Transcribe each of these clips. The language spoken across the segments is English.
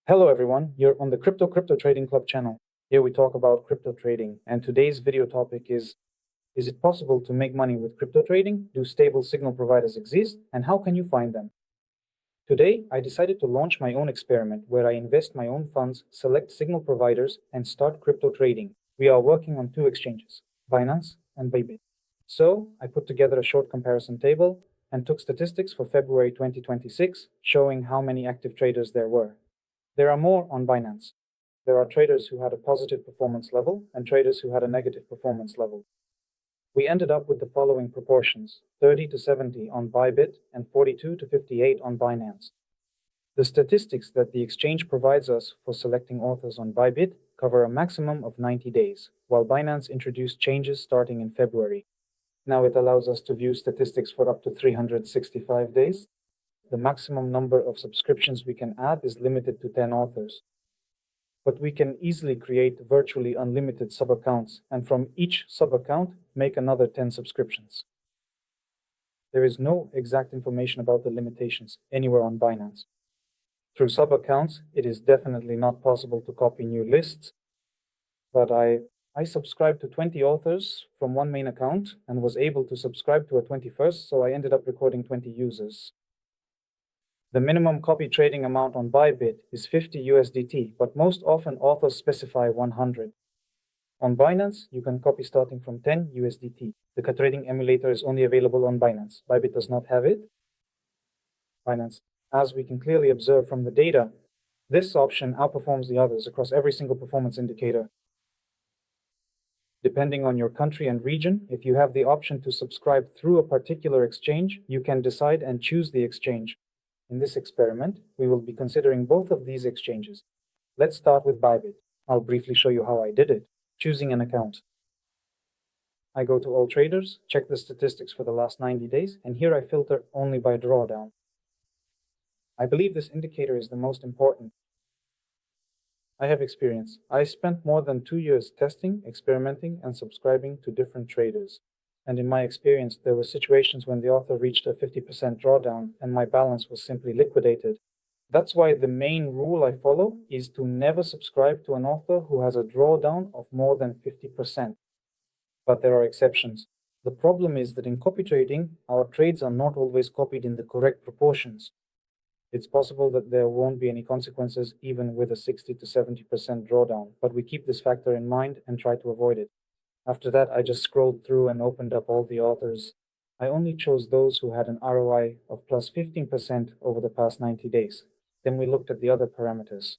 Hello everyone, you're on the Crypto Trading Club channel. Here we talk about crypto trading, and today's video topic is it possible to make money with crypto trading? Do stable signal providers exist, and how can you find them? Today, I decided to launch my own experiment where I invest my own funds, select signal providers, and start crypto trading. We are working on two exchanges, Binance and Bybit. So, I put together a short comparison table and took statistics for February 2026, showing how many active traders there were. There are more on Binance. There are traders who had a positive performance level and traders who had a negative performance level. We ended up with the following proportions: 30 to 70 on Bybit and 42 to 58 on Binance. The statistics that the exchange provides us for selecting authors on Bybit cover a maximum of 90 days, while Binance introduced changes starting in February. Now it allows us to view statistics for up to 365 days. The maximum number of subscriptions we can add is limited to 10 authors. But we can easily create virtually unlimited sub-accounts, and from each sub-account, make another 10 subscriptions. There is no exact information about the limitations anywhere on Binance. Through sub-accounts, it is definitely not possible to copy new lists, but I subscribed to 20 authors from one main account and was able to subscribe to a 21st, so I ended up recording 20 users. The minimum copy trading amount on Bybit is 50 USDT, but most often authors specify 100. On Binance, you can copy starting from 10 USDT. The COPYTRADER emulator is only available on Binance. Bybit does not have it. Binance, as we can clearly observe from the data, this option outperforms the others across every single performance indicator. Depending on your country and region, if you have the option to subscribe through a particular exchange, you can decide and choose the exchange. In this experiment, we will be considering both of these exchanges. Let's start with Bybit. I'll briefly show you how I did it. Choosing an account. I go to all traders, check the statistics for the last 90 days, and here I filter only by drawdown. I believe this indicator is the most important. I have experience. I spent more than 2 years testing, experimenting, and subscribing to different traders. And in my experience, there were situations when the author reached a 50% drawdown and my balance was simply liquidated. That's why the main rule I follow is to never subscribe to an author who has a drawdown of more than 50%. But there are exceptions. The problem is that in copy trading, our trades are not always copied in the correct proportions. It's possible that there won't be any consequences even with a 60 to 70% drawdown, but we keep this factor in mind and try to avoid it. After that, I just scrolled through and opened up all the authors. I only chose those who had an ROI of plus 15% over the past 90 days. Then we looked at the other parameters.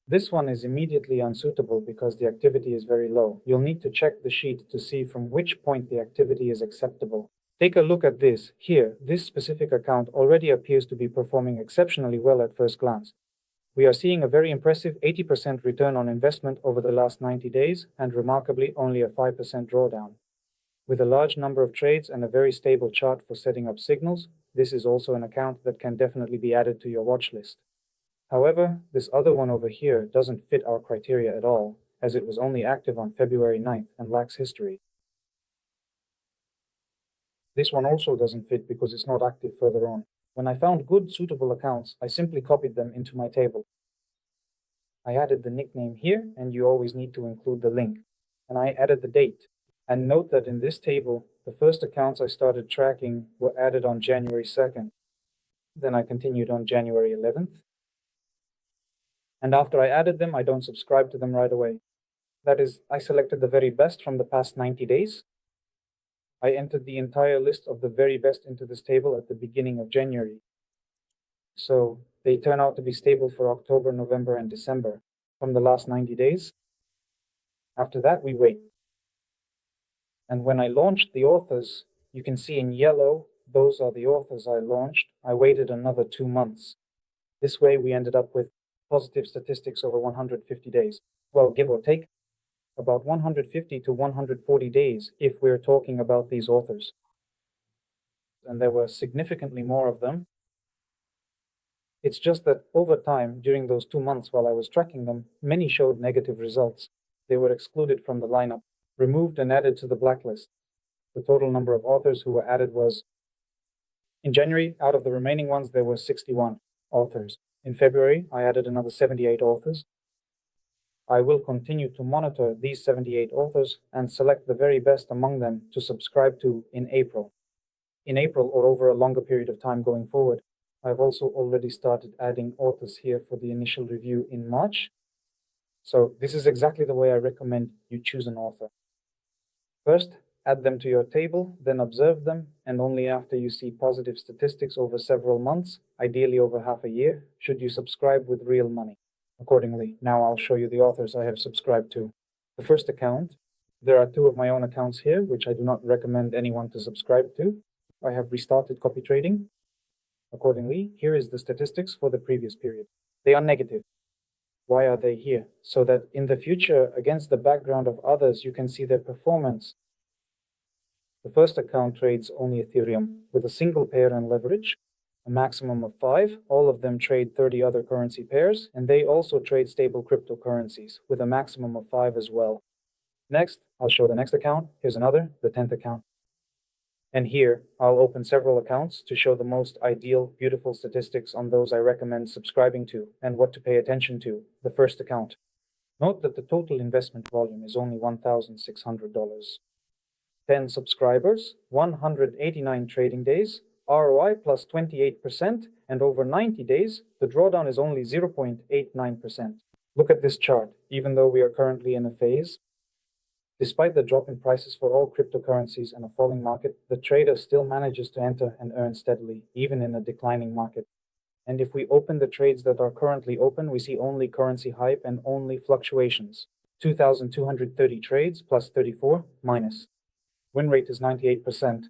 This one is immediately unsuitable because the activity is very low. You'll need to check the sheet to see from which point the activity is acceptable. Take a look at this. Here, this specific account already appears to be performing exceptionally well at first glance. We are seeing a very impressive 80% return on investment over the last 90 days and remarkably only a 5% drawdown. With a large number of trades and a very stable chart for setting up signals, this is also an account that can definitely be added to your watch list. However, this other one over here doesn't fit our criteria at all, as it was only active on February 9th and lacks history. This one also doesn't fit because it's not active further on. When I found good, suitable accounts, I simply copied them into my table. I added the nickname here, and you always need to include the link. And I added the date. And note that in this table, the first accounts I started tracking were added on January 2nd. Then I continued on January 11th. And after I added them, I don't subscribe to them right away. That is, I selected the very best from the past 90 days. I entered the entire list of the very best into this table at the beginning of January. So they turn out to be stable for October, November, and December from the last 90 days. After that, we wait. And when I launched the authors, you can see in yellow, those are the authors I launched. I waited another 2 months. This way, we ended up with positive statistics over 150 days. Well, give or take. About 150 to 140 days if we're talking about these authors. And there were significantly more of them. It's just that over time, during those 2 months while I was tracking them, many showed negative results. They were excluded from the lineup, removed and added to the blacklist. The total number of authors who were added was, in January, out of the remaining ones, there were 61 authors. In February, I added another 78 authors. I will continue to monitor these 78 authors and select the very best among them to subscribe to in April. In April or over a longer period of time going forward. I've also already started adding authors here for the initial review in March. So this is exactly the way I recommend you choose an author. First, add them to your table, then observe them, and only after you see positive statistics over several months, ideally over half a year, should you subscribe with real money. Accordingly, now I'll show you the authors I have subscribed to. The first account, there are 2 of my own accounts here, which I do not recommend anyone to subscribe to. I have restarted copy trading. Accordingly, here is the statistics for the previous period. They are negative. Why are they here? So that in the future, against the background of others, you can see their performance. The first account trades only Ethereum with a single pair and leverage, a maximum of 5. All of them trade 30 other currency pairs, and they also trade stable cryptocurrencies with a maximum of 5 as well. Next, I'll show the next account. Here's another, the 10th account. And here, I'll open several accounts to show the most ideal, beautiful statistics on those I recommend subscribing to and what to pay attention to. The first account. Note that the total investment volume is only $1,600. 10 subscribers, 189 trading days, ROI plus 28%, and over 90 days, the drawdown is only 0.89%. Look at this chart. Even though we are currently in a phase, despite the drop in prices for all cryptocurrencies and a falling market, the trader still manages to enter and earn steadily, even in a declining market. And if we open the trades that are currently open, we see only currency hype and only fluctuations. 2,230 trades plus 34 minus. Win rate is 98%.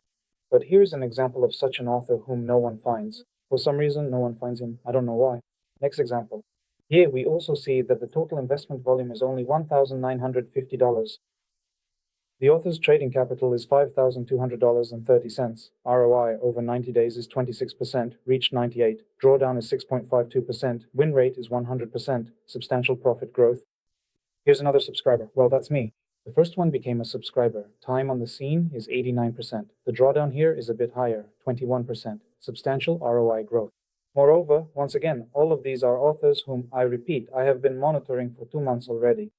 But here's an example of such an author whom no one finds. For some reason, no one finds him. I don't know why. Next example. Here we also see that the total investment volume is only $1,950. The author's trading capital is $5,200.30. ROI over 90 days is 26%, reached 98. Drawdown is 6.52%. Win rate is 100%. Substantial profit growth. Here's another subscriber. Well, that's me. The first one became a subscriber. Time on the scene is 89%. The drawdown here is a bit higher, 21%. Substantial ROI growth. Moreover, once again, all of these are authors whom I repeat, I have been monitoring for 2 months already.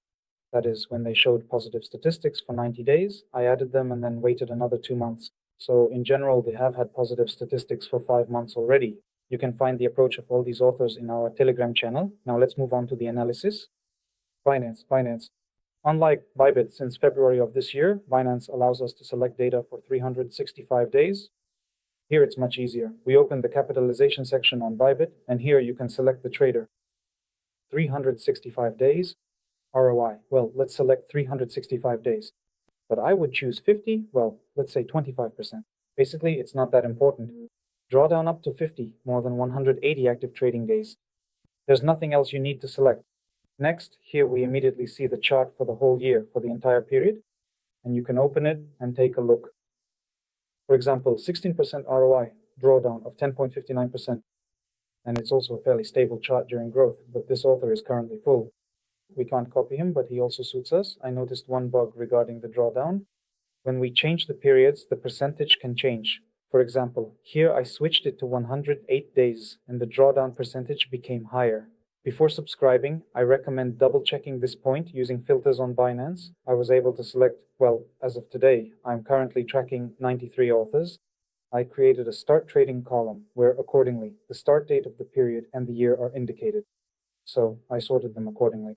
That is, when they showed positive statistics for 90 days, I added them and then waited another 2 months. So in general, they have had positive statistics for 5 months already. You can find the approach of all these authors in our Telegram channel. Now let's move on to the analysis. Binance. Unlike Bybit, since February of this year, Binance allows us to select data for 365 days. Here it's much easier. We open the capitalization section on Bybit, and here you can select the trader. 365 days. ROI. Well, let's select 365 days. But I would choose 50, well, let's say 25%. Basically, it's not that important. Drawdown up to 50, more than 180 active trading days. There's nothing else you need to select. Next, here we immediately see the chart for the whole year, for the entire period, and you can open it and take a look. For example, 16% ROI, drawdown of 10.59%. And it's also a fairly stable chart during growth, but this author is currently full. We can't copy him, but he also suits us. I noticed one bug regarding the drawdown. When we change the periods, the percentage can change. For example, here I switched it to 108 days, and the drawdown percentage became higher. Before subscribing, I recommend double-checking this point using filters on Binance. I was able to select, well, as of today, I'm currently tracking 93 authors. I created a start trading column where, accordingly, the start date of the period and the year are indicated. So I sorted them accordingly.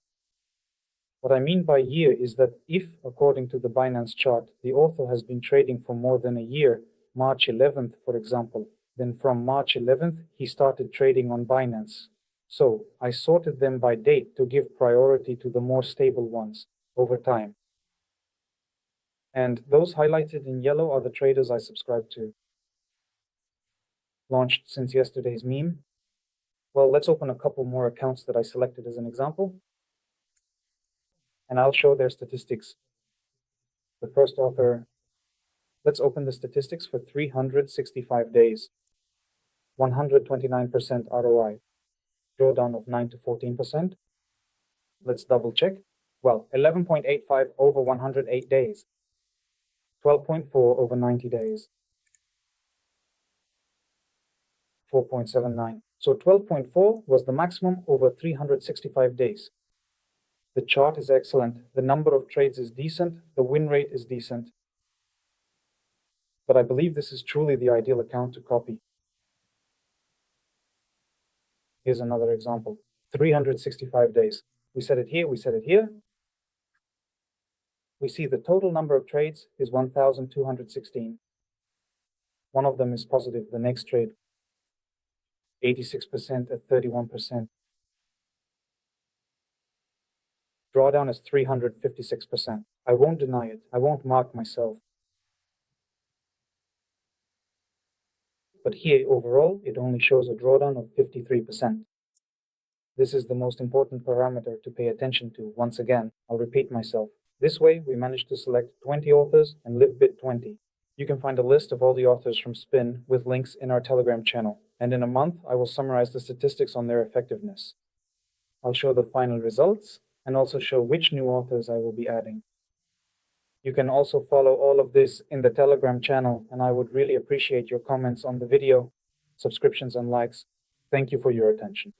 What I mean by year is that if, according to the Binance chart, the author has been trading for more than a year, March 11th, for example, then from March 11th, he started trading on Binance. So I sorted them by date to give priority to the more stable ones over time. And those highlighted in yellow are the traders I subscribe to. Launched since yesterday's meme. Well, let's open a couple more accounts that I selected as an example. And I'll show their statistics. The first author, let's open the statistics for 365 days. 129% ROI. Drawdown of 9 to 14%. Let's double check. Well, 11.85 over 108 days. 12.4 over 90 days. 4.79. So 12.4 was the maximum over 365 days. The chart is excellent. The number of trades is decent. The win rate is decent. But I believe this is truly the ideal account to copy. Here's another example. 365 days. We set it here, we set it here. We see the total number of trades is 1,216. One of them is positive, the next trade, 86% at 31%. Drawdown is 356%. I won't deny it. I won't mark myself. But here, overall, it only shows a drawdown of 53%. This is the most important parameter to pay attention to. Once again, I'll repeat myself. This way, we managed to select 20 authors and LiveBit 20. You can find a list of all the authors from Spin with links in our Telegram channel. And in a month, I will summarize the statistics on their effectiveness. I'll show the final results and also show which new authors I will be adding. You can also follow all of this in the Telegram channel, and I would really appreciate your comments on the video, subscriptions and likes. Thank you for your attention.